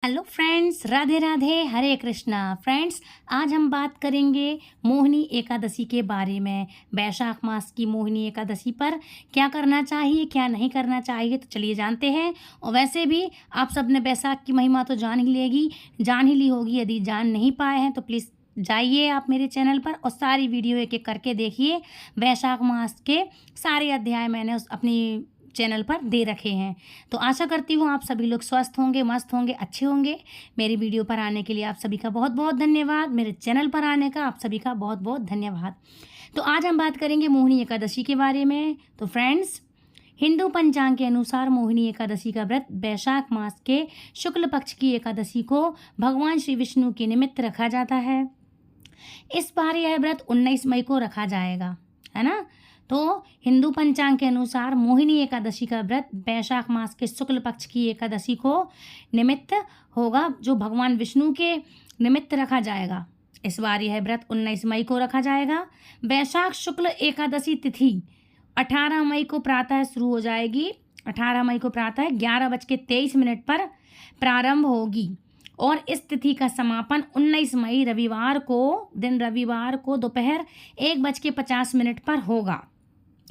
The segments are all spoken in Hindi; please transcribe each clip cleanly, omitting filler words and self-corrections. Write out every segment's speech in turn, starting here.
हेलो फ्रेंड्स, राधे राधे, हरे कृष्णा। फ्रेंड्स, आज हम बात करेंगे मोहिनी एकादशी के बारे में। वैशाख मास की मोहिनी एकादशी पर क्या करना चाहिए, क्या नहीं करना चाहिए, तो चलिए जानते हैं। और वैसे भी आप सब ने वैशाख की महिमा तो जान ही ली होगी। यदि जान नहीं पाए हैं तो प्लीज़ जाइए आप मेरे चैनल पर और सारी वीडियो एक एक करके देखिए। वैशाख मास के सारे अध्याय मैंने अपनी चैनल पर दे रखे हैं। तो आशा करती हूँ आप सभी लोग स्वस्थ होंगे, मस्त होंगे, अच्छे होंगे। मेरी वीडियो पर आने के लिए आप सभी का बहुत बहुत धन्यवाद। मेरे चैनल पर आने का आप सभी का बहुत बहुत धन्यवाद। तो आज हम बात करेंगे मोहिनी एकादशी के बारे में। तो फ्रेंड्स, हिंदू पंचांग के अनुसार मोहिनी एकादशी का व्रत वैशाख मास के शुक्ल पक्ष की एकादशी को भगवान श्री विष्णु के निमित्त रखा जाता है। इस बार यह व्रत 19 मई को रखा जाएगा, है ना। तो हिंदू पंचांग के अनुसार मोहिनी एकादशी का व्रत वैशाख मास के शुक्ल पक्ष की एकादशी को निमित्त होगा, जो भगवान विष्णु के निमित्त रखा जाएगा। इस बार यह व्रत 19 मई को रखा जाएगा। वैशाख शुक्ल एकादशी तिथि 18 मई को प्रातः शुरू हो जाएगी। 18 मई को प्रातः 11:23 पर प्रारंभ होगी और इस तिथि का समापन 19 मई रविवार को दोपहर 1:50 पर होगा।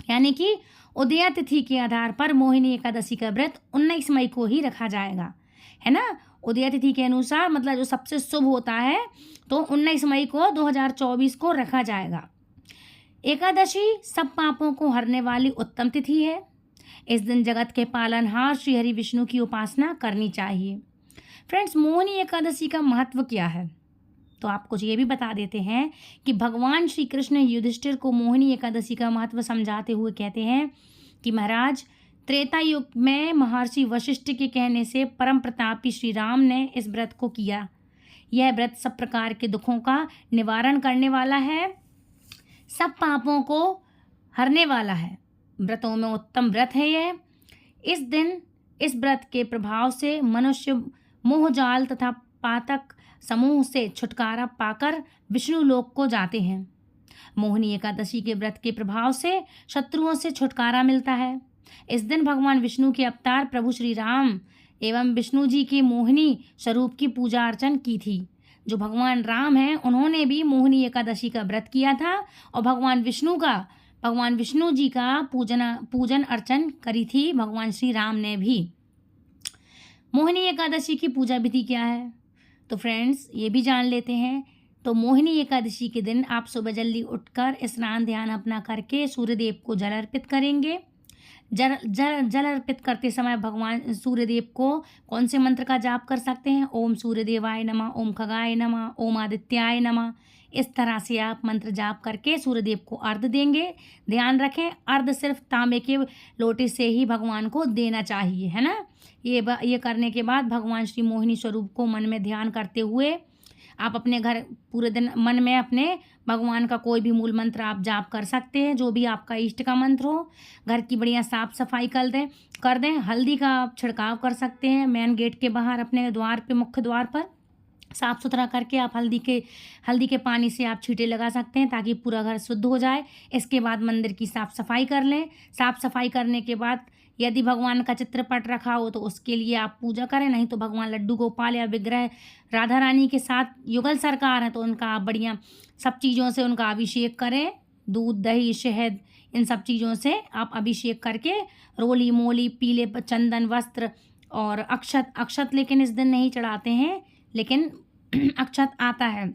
यानी कि उदया तिथि के आधार पर मोहिनी एकादशी का व्रत 19 मई को ही रखा जाएगा, है ना। उदया तिथि के अनुसार मतलब जो सबसे शुभ होता है, तो 19 मई को 2024 को रखा जाएगा। एकादशी सब पापों को हरने वाली उत्तम तिथि है। इस दिन जगत के पालनहार श्री हरि विष्णु की उपासना करनी चाहिए। फ्रेंड्स, मोहिनी एकादशी का महत्व क्या है, तो आपको ये भी बता देते हैं कि भगवान श्री कृष्ण युधिष्ठिर को मोहिनी एकादशी का महत्व समझाते हुए कहते हैं कि महाराज, त्रेता युग में महर्षि वशिष्ठ के कहने से परम प्रतापी श्री राम ने इस व्रत को किया। यह व्रत सब प्रकार के दुखों का निवारण करने वाला है, सब पापों को हरने वाला है। व्रतों में उत्तम व्रत है यह। इस दिन इस व्रत के प्रभाव से मनुष्य मोहजाल तथा पातक समूह से छुटकारा पाकर विष्णु लोक को जाते हैं। मोहिनी एकादशी के व्रत के प्रभाव से शत्रुओं से छुटकारा मिलता है। इस दिन भगवान विष्णु के अवतार प्रभु श्री राम एवं विष्णु जी के मोहिनी स्वरूप की पूजा अर्चन की थी। जो भगवान राम हैं, उन्होंने भी मोहिनी एकादशी का व्रत किया था और भगवान विष्णु जी का पूजन अर्चन करी थी भगवान श्री राम ने भी। मोहिनी एकादशी की पूजा विधि क्या है, तो फ्रेंड्स ये भी जान लेते हैं। तो मोहिनी एकादशी के दिन आप सुबह जल्दी उठकर स्नान ध्यान अपना करके सूर्यदेव को जल अर्पित करेंगे। जल अर्पित करते समय भगवान सूर्यदेव को कौन से मंत्र का जाप कर सकते हैं? ओम सूर्यदेवाय नमः, ओम खगाय नमः, ओम आदित्याय नमः। इस तरह से आप मंत्र जाप करके सूर्यदेव को अर्घ्य देंगे। ध्यान रखें, अर्घ्य सिर्फ तांबे के लोटे से ही भगवान को देना चाहिए, है ना। ये करने के बाद भगवान श्री मोहिनी स्वरूप को मन में ध्यान करते हुए आप अपने घर पूरे दिन मन में अपने भगवान का कोई भी मूल मंत्र आप जाप कर सकते हैं, जो भी आपका इष्ट का मंत्र हो। घर की बढ़िया साफ सफाई कर दें। हल्दी का आप छिड़काव कर सकते हैं मेन गेट के बाहर, अपने द्वार पे, मुख्य द्वार पर साफ़ सुथरा करके आप हल्दी के पानी से आप छींटे लगा सकते हैं ताकि पूरा घर शुद्ध हो जाए। इसके बाद मंदिर की साफ़ सफाई कर लें। साफ़ सफाई करने के बाद यदि भगवान का चित्रपट रखा हो तो उसके लिए आप पूजा करें, नहीं तो भगवान लड्डू गोपाल या विग्रह राधा रानी के साथ युगल सरकार है तो उनका आप बढ़िया सब चीज़ों से उनका अभिषेक करें। दूध, दही, शहद, इन सब चीज़ों से आप अभिषेक करके रोली मोली, पीले चंदन वस्त्र और अक्षत लेकिन इस दिन नहीं चढ़ाते हैं, लेकिन अक्षत आता है।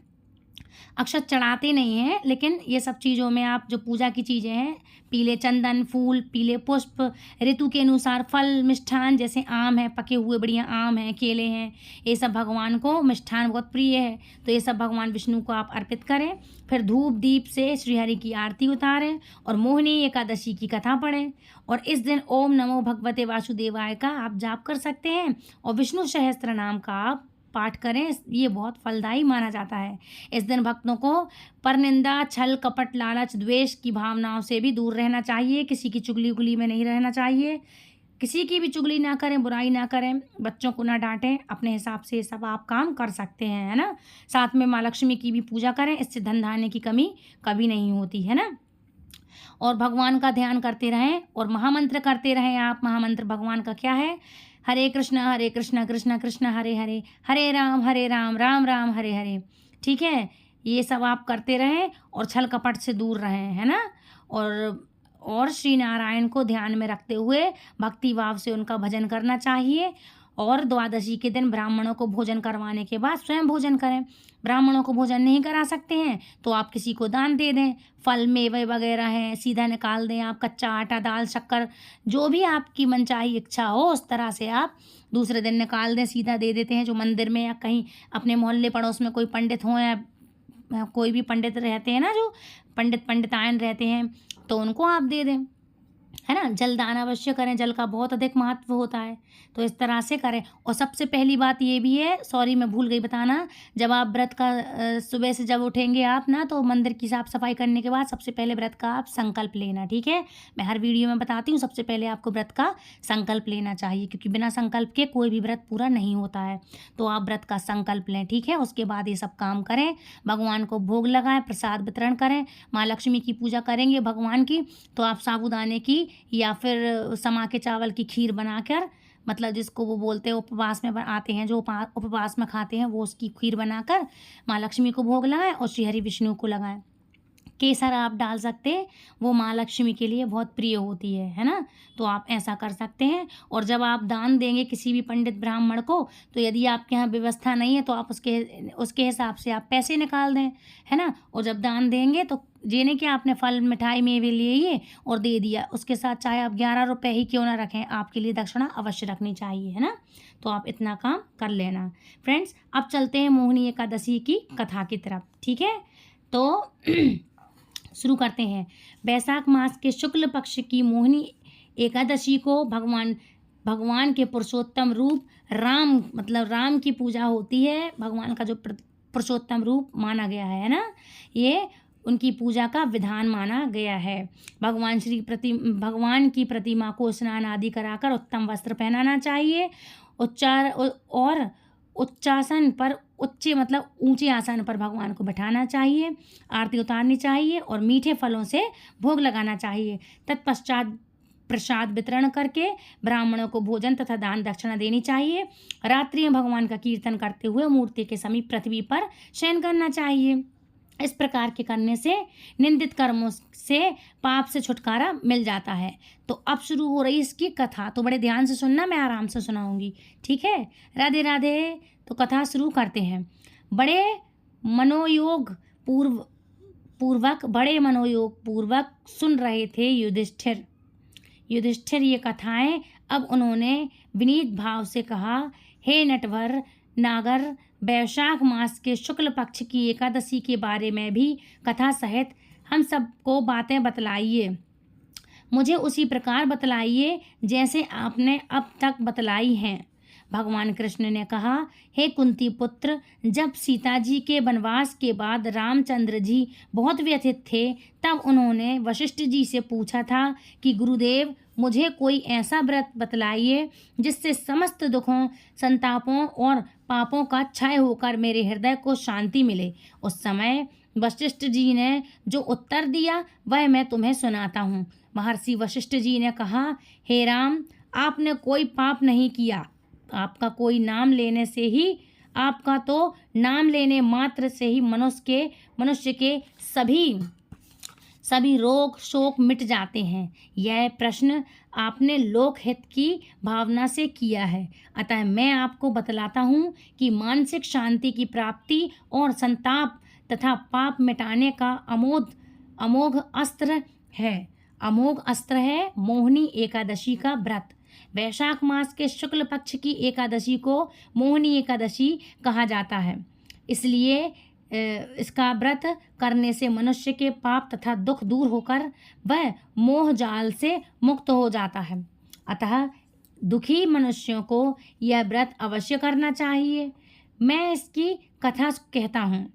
अक्षत चढ़ाते नहीं हैं, लेकिन ये सब चीज़ों में आप जो पूजा की चीज़ें हैं, पीले चंदन, फूल, पीले पुष्प, ऋतु के अनुसार फल, मिष्ठान, जैसे आम है, पके हुए बढ़िया आम हैं, केले हैं, ये सब भगवान को मिष्ठान बहुत प्रिय है, तो ये सब भगवान विष्णु को आप अर्पित करें। फिर धूप दीप से श्रीहरि की आरती उतारें और मोहिनी एकादशी की कथा पढ़ें। और इस दिन ओम नमो भगवते वासुदेवाय का आप जाप कर सकते हैं और विष्णु सहस्त्र नाम का आप पाठ करें। ये बहुत फलदायी माना जाता है। इस दिन भक्तों को परनिंदा, छल, कपट, लालच, द्वेष की भावनाओं से भी दूर रहना चाहिए। किसी की चुगली उगली में नहीं रहना चाहिए। किसी की भी चुगली ना करें, बुराई ना करें, बच्चों को ना डांटें। अपने हिसाब से सब आप काम कर सकते हैं, है ना। साथ में माँ लक्ष्मी की भी पूजा करें, इससे धन धान्य की कमी कभी नहीं होती, है ना। और भगवान का ध्यान करते रहें और महामंत्र करते रहें आप। महामंत्र भगवान का क्या है? हरे कृष्णा कृष्ण कृष्ण हरे हरे, हरे राम राम राम हरे हरे। ठीक है, ये सब आप करते रहें और छल कपट से दूर रहें, है ना। और श्री नारायण को ध्यान में रखते हुए भक्ति भाव से उनका भजन करना चाहिए। और द्वादशी के दिन ब्राह्मणों को भोजन करवाने के बाद स्वयं भोजन करें। ब्राह्मणों को भोजन नहीं करा सकते हैं तो आप किसी को दान दे दें। फल मेवे वगैरह हैं सीधा निकाल दें आप। कच्चा आटा, दाल, शक्कर, जो भी आपकी मनचाही इच्छा हो उस तरह से आप दूसरे दिन निकाल दें, सीधा दे देते हैं। जो मंदिर में या कहीं अपने मोहल्ले पड़ोस में कोई पंडित हों या कोई भी पंडित रहते हैं ना, जो पंडितायन रहते हैं, तो उनको आप दे दें, है ना। जल दान अवश्य करें, जल का बहुत अधिक महत्व होता है, तो इस तरह से करें। और सबसे पहली बात ये भी है, सॉरी मैं भूल गई बताना, जब आप व्रत का सुबह से जब उठेंगे आप ना, तो मंदिर की साफ सफाई करने के बाद सबसे पहले व्रत का आप संकल्प लेना। ठीक है, मैं हर वीडियो में बताती हूँ, सबसे पहले आपको व्रत का संकल्प लेना चाहिए, क्योंकि बिना संकल्प के कोई भी व्रत पूरा नहीं होता है। तो आप व्रत का संकल्प लें, ठीक है। उसके बाद ये सब काम करें, भगवान को भोग लगाएं, प्रसाद वितरण करें। माँ लक्ष्मी की पूजा करेंगे भगवान की, तो आप साबूदाने की या फिर समा के चावल की खीर बनाकर, मतलब जिसको वो बोलते हैं उपवास में आते हैं, जो उपवास में खाते हैं, वो उसकी खीर बनाकर माँ लक्ष्मी को भोग लगाएं और श्री हरि विष्णु को लगाएं। केसर आप डाल सकते हैं, वो माँ लक्ष्मी के लिए बहुत प्रिय होती है ना, तो आप ऐसा कर सकते हैं। और जब आप दान देंगे किसी भी पंडित ब्राह्मण को, तो यदि आपके यहाँ व्यवस्था नहीं है तो आप उसके हिसाब से आप पैसे निकाल दें, है ना। और जब दान देंगे तो ये नहीं कि आपने फल मिठाई मेवे लिए और दे दिया, उसके साथ चाहे आप 11 रुपये ही क्यों ना रखें, आपके लिए दक्षिणा अवश्य रखनी चाहिए, है ना। तो आप इतना काम कर लेना। फ्रेंड्स, अब चलते हैं मोहिनी एकादशी की कथा की तरफ। ठीक है, तो शुरू करते हैं। वैशाख मास के शुक्ल पक्ष की मोहिनी एकादशी को भगवान के पुरुषोत्तम रूप राम, मतलब राम की पूजा होती है। भगवान का जो पुरुषोत्तम रूप माना गया है ना, ये उनकी पूजा का विधान माना गया है। भगवान की प्रतिमा को स्नान आदि कराकर उत्तम वस्त्र पहनाना चाहिए। उच्चासन पर मतलब ऊंचे आसन पर भगवान को बैठाना चाहिए। आरती उतारनी चाहिए और मीठे फलों से भोग लगाना चाहिए। तत्पश्चात प्रसाद वितरण करके ब्राह्मणों को भोजन तथा दान दक्षिणा देनी चाहिए। रात्रि में भगवान का कीर्तन करते हुए मूर्ति के समीप पृथ्वी पर शयन करना चाहिए। इस प्रकार के करने से निंदित कर्मों से पाप से छुटकारा मिल जाता है। तो अब शुरू हो रही इसकी कथा, तो बड़े ध्यान से सुनना, मैं आराम से सुनाऊंगी। ठीक है, राधे राधे। तो कथा शुरू करते हैं। बड़े मनोयोग पूर्वक सुन रहे थे युधिष्ठिर ये कथाएं। अब उन्होंने विनीत भाव से कहा, हे नटवर नागर, वैशाख मास के शुक्ल पक्ष की एकादशी के बारे में भी कथा सहित हम सबको बातें बतलाइए। मुझे उसी प्रकार बतलाइए जैसे आपने अब तक बतलाई हैं। भगवान कृष्ण ने कहा, हे कुंती पुत्र, जब सीता जी के वनवास के बाद रामचंद्र जी बहुत व्यथित थे, तब उन्होंने वशिष्ठ जी से पूछा था कि गुरुदेव, मुझे कोई ऐसा व्रत बतलाइए जिससे समस्त दुखों, संतापों और पापों का क्षय होकर मेरे हृदय को शांति मिले। उस समय वशिष्ठ जी ने जो उत्तर दिया वह मैं तुम्हें सुनाता हूँ। महर्षि वशिष्ठ जी ने कहा, हे राम, आपने कोई पाप नहीं किया। आपका कोई नाम लेने से ही, आपका तो नाम लेने मात्र से ही मनुष्य के सभी रोग शोक मिट जाते हैं। यह प्रश्न आपने लोकहित की भावना से किया है, अतः मैं आपको बतलाता हूँ कि मानसिक शांति की प्राप्ति और संताप तथा पाप मिटाने का अमोघ अस्त्र है मोहिनी एकादशी का व्रत। वैशाख मास के शुक्ल पक्ष की एकादशी को मोहिनी एकादशी कहा जाता है। इसलिए इसका व्रत करने से मनुष्य के पाप तथा दुख दूर होकर वह मोह जाल से मुक्त हो जाता है। अतः दुखी मनुष्यों को यह व्रत अवश्य करना चाहिए। मैं इसकी कथा कहता हूँ,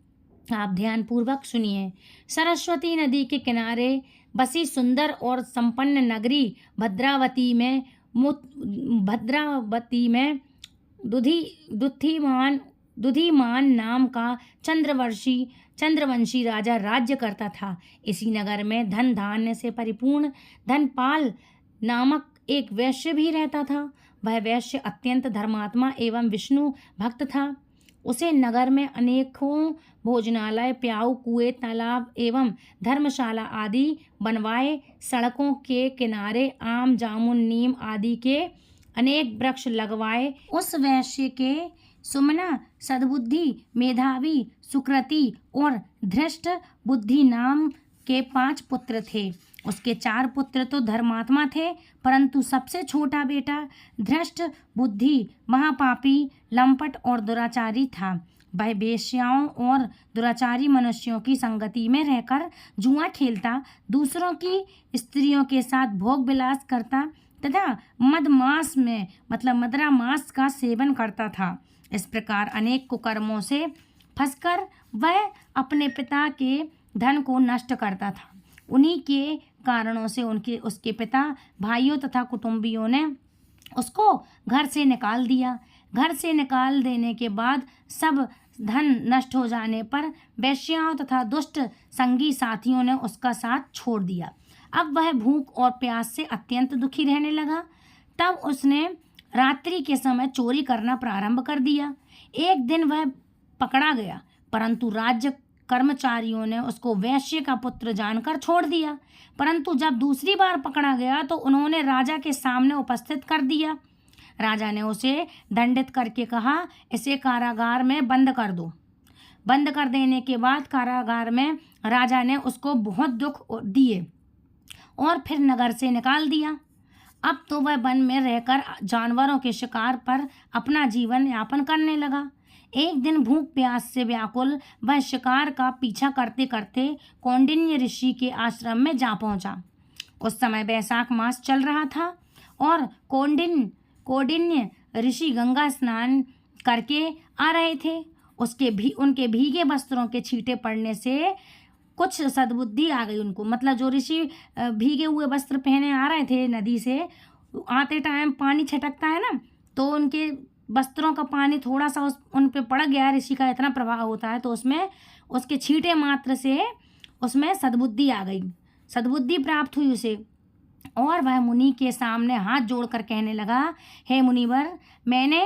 आप ध्यानपूर्वक सुनिए। सरस्वती नदी के किनारे बसी सुंदर और संपन्न नगरी भद्रावती में दुधिमान नाम का चंद्रवंशी राजा राज्य करता था। इसी नगर में धन धान्य से परिपूर्ण धनपाल नामक एक वैश्य भी रहता था। वह वैश्य अत्यंत धर्मात्मा एवं विष्णु भक्त था। उसे नगर में अनेकों भोजनालय, प्याऊ, कुएं, तालाब एवं धर्मशाला आदि बनवाए। सड़कों के किनारे आम, जामुन, नीम आदि के अनेक वृक्ष लगवाए। उस वैश्य के सुमना, सद्बुद्धि, मेधावी, सुकृति और धृष्ट बुद्धि नाम के 5 पुत्र थे। उसके 4 पुत्र तो धर्मात्मा थे, परंतु सबसे छोटा बेटा धृष्ट बुद्धि महापापी, लंपट और दुराचारी था। वह वेश्याओं और दुराचारी मनुष्यों की संगति में रहकर जुआ खेलता, दूसरों की स्त्रियों के साथ भोग विलास करता तथा मदरा मांस का सेवन करता था। इस प्रकार अनेक कुकर्मों से फंसकर वह अपने पिता के धन को नष्ट करता था। उन्हीं के कारणों से उसके पिता, भाइयों तथा कुटुंबियों ने उसको घर से निकाल दिया। घर से निकाल देने के बाद सब धन नष्ट हो जाने पर वेश्याओं तथा दुष्ट संगी साथियों ने उसका साथ छोड़ दिया। अब वह भूख और प्यास से अत्यंत दुखी रहने लगा। तब उसने रात्रि के समय चोरी करना प्रारंभ कर दिया। एक दिन वह पकड़ा गया, परंतु राज्य कर्मचारियों ने उसको वैश्य का पुत्र जानकर छोड़ दिया। परंतु जब दूसरी बार पकड़ा गया तो उन्होंने राजा के सामने उपस्थित कर दिया। राजा ने उसे दंडित करके कहा, इसे कारागार में बंद कर दो। बंद कर देने के बाद कारागार में राजा ने उसको बहुत दुख दिए और फिर नगर से निकाल दिया। अब तो वह वन में रहकर जानवरों के शिकार पर अपना जीवन यापन करने लगा। एक दिन भूख प्यास से व्याकुल वह शिकार का पीछा करते करते कौंडिन्य ऋषि के आश्रम में जा पहुंचा। उस समय वैशाख मास चल रहा था और कौंडिन्य ऋषि गंगा स्नान करके आ रहे थे। उनके भीगे वस्त्रों के छींटे पड़ने से कुछ सद्बुद्धि आ गई उनको। मतलब जो ऋषि भीगे हुए वस्त्र पहने आ रहे थे, नदी से आते टाइम पानी छटकता है ना, तो उनके वस्त्रों का पानी थोड़ा सा उन पे पड़ गया। ऋषि का इतना प्रभाव होता है, तो उसमें उसके छींटे मात्र से उसमें सद्बुद्धि आ गई, सद्बुद्धि प्राप्त हुई उसे। और वह मुनि के सामने हाथ जोड़कर कहने लगा, हे मुनिवर, मैंने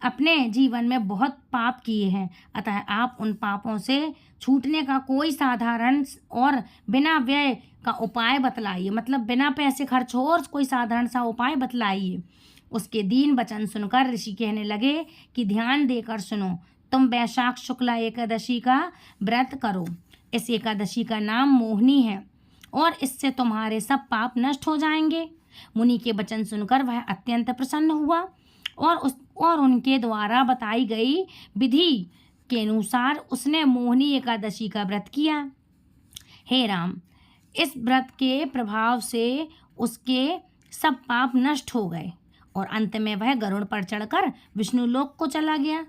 अपने जीवन में बहुत पाप किए हैं, अतः आप उन पापों से छूटने का कोई साधारण और बिना व्यय का उपाय बतलाइए। मतलब बिना पैसे खर्च हो और कोई साधारण सा उपाय बतलाइए। उसके दीन वचन सुनकर ऋषि कहने लगे कि ध्यान देकर सुनो, तुम वैशाख शुक्ला एकादशी का व्रत करो। इस एकादशी का नाम मोहिनी है और इससे तुम्हारे सब पाप नष्ट हो जाएंगे। मुनि के वचन सुनकर वह अत्यंत प्रसन्न हुआ और उनके द्वारा बताई गई विधि के अनुसार उसने मोहिनी एकादशी का व्रत किया। हे राम, इस व्रत के प्रभाव से उसके सब पाप नष्ट हो गए और अंत में वह गरुड़ पर चढ़कर विष्णु लोक को चला गया।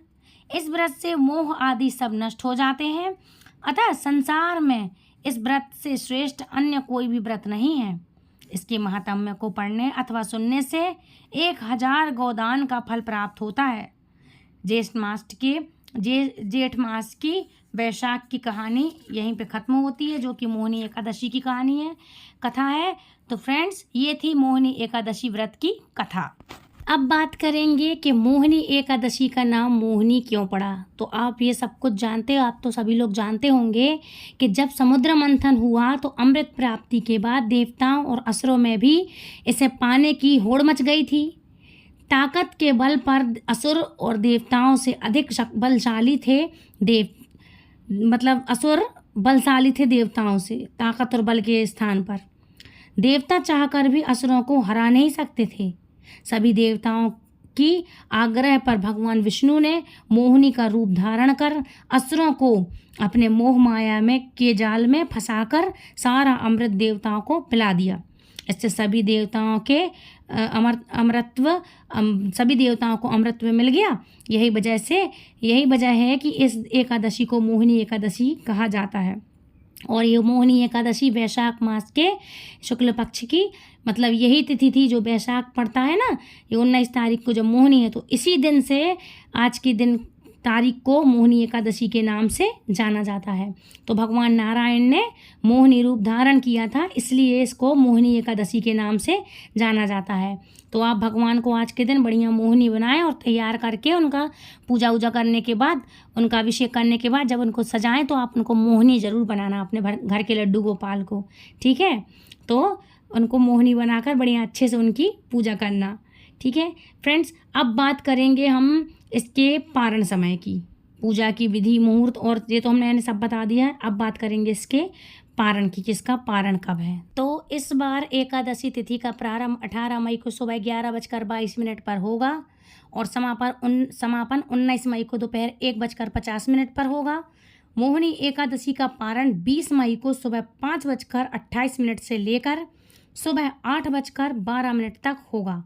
इस व्रत से मोह आदि सब नष्ट हो जाते हैं। अतः संसार में इस व्रत से श्रेष्ठ अन्य कोई भी व्रत नहीं है। इसके महात्म्य को पढ़ने अथवा सुनने से 1000 गोदान का फल प्राप्त होता है। जेठ मास की वैशाख की कहानी यहीं पे ख़त्म होती है, जो कि मोहिनी एकादशी की कहानी है, कथा है। तो फ्रेंड्स, ये थी मोहिनी एकादशी व्रत की कथा। अब बात करेंगे कि मोहिनी एकादशी का नाम मोहिनी क्यों पड़ा। तो आप ये सब कुछ जानते हो, आप तो सभी लोग जानते होंगे कि जब समुद्र मंथन हुआ तो अमृत प्राप्ति के बाद देवताओं और असुरों में भी इसे पाने की होड़ मच गई थी। ताकत के बल पर असुर और देवताओं से अधिक बलशाली थे। असुर बलशाली थे देवताओं से ताकत और बल के स्थान पर। देवता चाहकर भी असुरों को हरा नहीं सकते थे। सभी देवताओं की आग्रह पर भगवान विष्णु ने मोहिनी का रूप धारण कर असुरों को अपने मोह माया में के जाल में फंसाकर सारा अमृत देवताओं को पिला दिया। इससे सभी देवताओं को अमृतत्व मिल गया। यही वजह है कि इस एकादशी को मोहिनी एकादशी कहा जाता है। और ये मोहिनी एकादशी वैशाख मास के शुक्ल पक्ष की, मतलब यही तिथि थी जो वैशाख पड़ता है ना, ये 19 तारीख को जब मोहिनी है, तो इसी दिन से आज के दिन तारीख को मोहिनी एकादशी के नाम से जाना जाता है। तो भगवान नारायण ने मोहिनी रूप धारण किया था, इसलिए इसको मोहिनी एकादशी के नाम से जाना जाता है। तो आप भगवान को आज के दिन बढ़िया मोहिनी बनाएं और तैयार करके उनका पूजा वूजा करने के बाद, उनका अभिषेक करने के बाद जब उनको सजाएं तो आप उनको मोहिनी ज़रूर बनाना, अपने घर के लड्डू गोपाल को, ठीक है। तो उनको मोहिनी बनाकर बढ़िया अच्छे से उनकी पूजा करना, ठीक है फ्रेंड्स। अब बात करेंगे हम इसके पारण समय की, पूजा की विधि, मुहूर्त और ये तो हमने सब बता दिया है। अब बात करेंगे इसके पारण की, किसका पारण कब है। तो इस बार एकादशी तिथि का प्रारंभ 18 मई को सुबह 11:22 पर होगा और समापन 19 मई को दोपहर 1:50 पर होगा। मोहिनी एकादशी का पारण 20 मई को सुबह 5:28 से लेकर सुबह 8:12 तक होगा।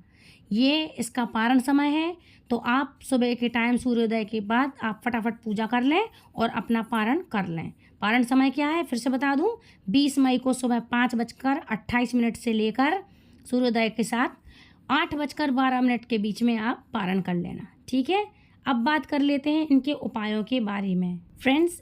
ये इसका पारण समय है। तो आप सुबह के टाइम सूर्योदय के बाद आप फटाफट पूजा कर लें और अपना पारण कर लें। पारण समय क्या है फिर से बता दूं, 20 मई को सुबह 5:28 से लेकर सूर्योदय के साथ 8:12 के बीच में आप पारण कर लेना, ठीक है। अब बात कर लेते हैं इनके उपायों के बारे में। फ्रेंड्स,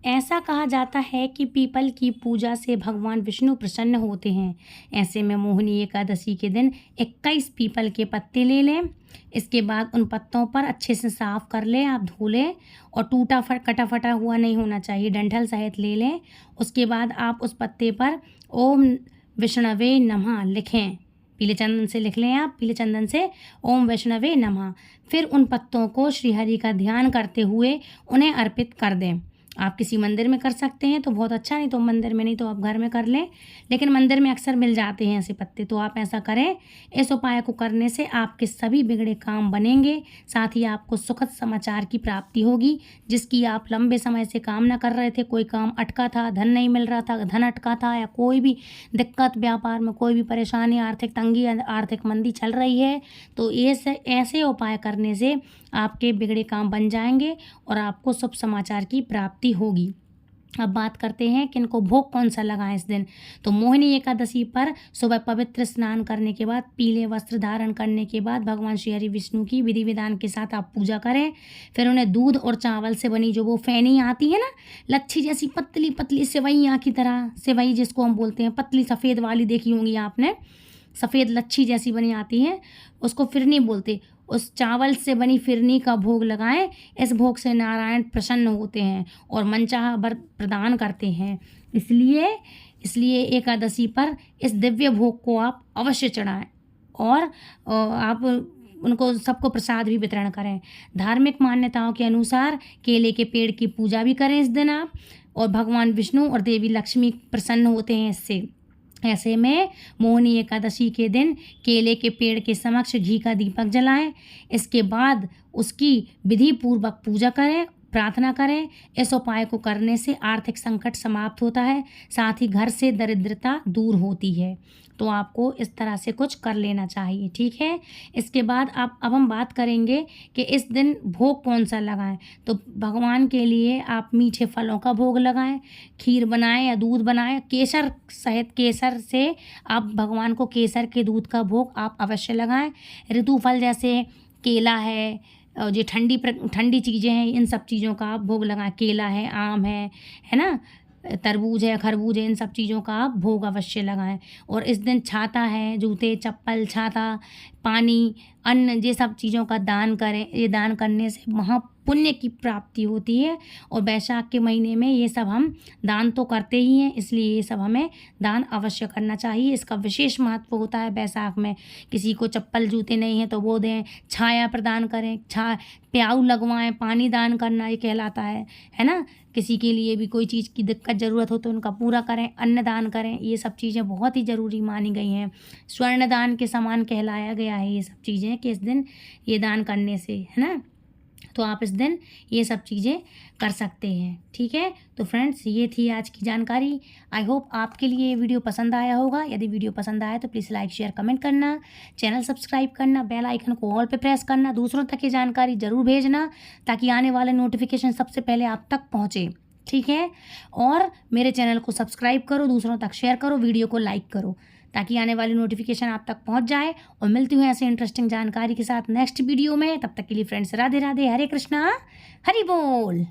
ऐसा कहा जाता है कि पीपल की पूजा से भगवान विष्णु प्रसन्न होते हैं। ऐसे में मोहिनी एकादशी के दिन 21 पीपल के पत्ते ले लें। इसके बाद उन पत्तों पर अच्छे से साफ कर लें, आप धो लें और टूटा कटा फटा हुआ नहीं होना चाहिए, डंठल सहित ले लें। उसके बाद आप उस पत्ते पर ओम विष्णवे नमः लिखें, पीले चंदन से लिख लें आप, पीले चंदन से ओम वैष्णवे नमः। फिर उन पत्तों को श्रीहरि का ध्यान करते हुए उन्हें अर्पित कर दें। आप किसी मंदिर में कर सकते हैं तो बहुत अच्छा, नहीं तो मंदिर में नहीं तो आप घर में कर लें, लेकिन मंदिर में अक्सर मिल जाते हैं ऐसे पत्ते, तो आप ऐसा करें। इस उपाय को करने से आपके सभी बिगड़े काम बनेंगे, साथ ही आपको सुखद समाचार की प्राप्ति होगी, जिसकी आप लंबे समय से कामना कर रहे थे। कोई काम अटका था, धन नहीं मिल रहा था, धन अटका था, या कोई भी दिक्कत, व्यापार में कोई भी परेशानी, आर्थिक तंगी, आर्थिक मंदी चल रही है, तो ऐसे उपाय करने से आपके बिगड़े काम बन जाएंगे और आपको शुभ समाचार की प्राप्ति होगी। अब बात करते हैं कि इनको भोग कौन सा लगाएं इस दिन। तो मोहिनी एकादशी पर सुबह पवित्र स्नान करने के बाद, पीले वस्त्र धारण करने के बाद भगवान श्री हरि विष्णु की विधि विधान के साथ आप पूजा करें। फिर उन्हें दूध और चावल से बनी जो वो फैनी आती है ना, लच्छी जैसी पतली पतली सेवइयाँ की तरह, सेवई जिसको हम बोलते हैं, पतली सफ़ेद वाली देखी होंगी आपने, सफ़ेद लच्छी जैसी बनी आती है, उसको फिरनी बोलते। उस चावल से बनी फिरनी का भोग लगाएं। इस भोग से नारायण प्रसन्न होते हैं और मनचाहा वर प्रदान करते हैं। इसलिए एकादशी पर इस दिव्य भोग को आप अवश्य चढ़ाएं और आप उनको सबको प्रसाद भी वितरण करें। धार्मिक मान्यताओं के अनुसार केले के पेड़ की पूजा भी करें इस दिन आप, और भगवान विष्णु और देवी लक्ष्मी प्रसन्न होते हैं इससे। ऐसे में मोहिनी एकादशी के दिन केले के पेड़ के समक्ष घी का दीपक जलाएं। इसके बाद उसकी विधि पूर्वक पूजा करें, प्रार्थना करें। इस उपाय को करने से आर्थिक संकट समाप्त होता है, साथ ही घर से दरिद्रता दूर होती है। तो आपको इस तरह से कुछ कर लेना चाहिए, ठीक है। इसके बाद अब हम बात करेंगे कि इस दिन भोग कौन सा लगाएं। तो भगवान के लिए आप मीठे फलों का भोग लगाएं, खीर बनाएं या दूध बनाएं, केसर सहित, केसर से आप भगवान को केसर के दूध का भोग आप अवश्य लगाएं। ऋतु फल जैसे केला है, जो ठंडी चीज़ें हैं, इन सब चीज़ों का आप भोग लगाएं। केला है, आम है ना, तरबूज है, खरबूज है, इन सब चीज़ों का आप भोग अवश्य लगाएं। और इस दिन छाता है, जूते, चप्पल, छाता, पानी, अन्न, ये सब चीज़ों का दान करें। ये दान करने से महापुण्य की प्राप्ति होती है और वैशाख के महीने में ये सब हम दान तो करते ही हैं, इसलिए ये सब हमें दान अवश्य करना चाहिए। इसका विशेष महत्व होता है वैशाख में। किसी को चप्पल जूते नहीं हैं तो वो दें, छाया प्रदान करें, प्याऊ लगवाएं, पानी दान करना ये कहलाता है ना। किसी के लिए भी कोई चीज़ की दिक्कत ज़रूरत हो तो उनका पूरा करें, अन्न दान करें। ये सब चीज़ें बहुत ही ज़रूरी मानी गई हैं। स्वर्ण दान के समान कहलाया गया है ये सब चीज़ें कि इस दिन ये दान करने से, है ना। तो आप इस दिन ये सब चीज़ें कर सकते हैं, ठीक है। तो फ्रेंड्स, ये थी आज की जानकारी। आई होप आपके लिए ये वीडियो पसंद आया होगा। यदि वीडियो पसंद आया तो प्लीज़ लाइक, शेयर, कमेंट करना, चैनल सब्सक्राइब करना, बेल आइकन को ऑल पे प्रेस करना, दूसरों तक ये जानकारी ज़रूर भेजना ताकि आने वाले नोटिफिकेशन सबसे पहले आप तक पहुँचे, ठीक है। और मेरे चैनल को सब्सक्राइब करो, दूसरों तक शेयर करो, वीडियो को लाइक करो ताकि आने वाली नोटिफिकेशन आप तक पहुंच जाए। और मिलती हूँ ऐसे इंटरेस्टिंग जानकारी के साथ नेक्स्ट वीडियो में। तब तक के लिए फ्रेंड्स राधे राधे, हरे कृष्णा, हरि बोल।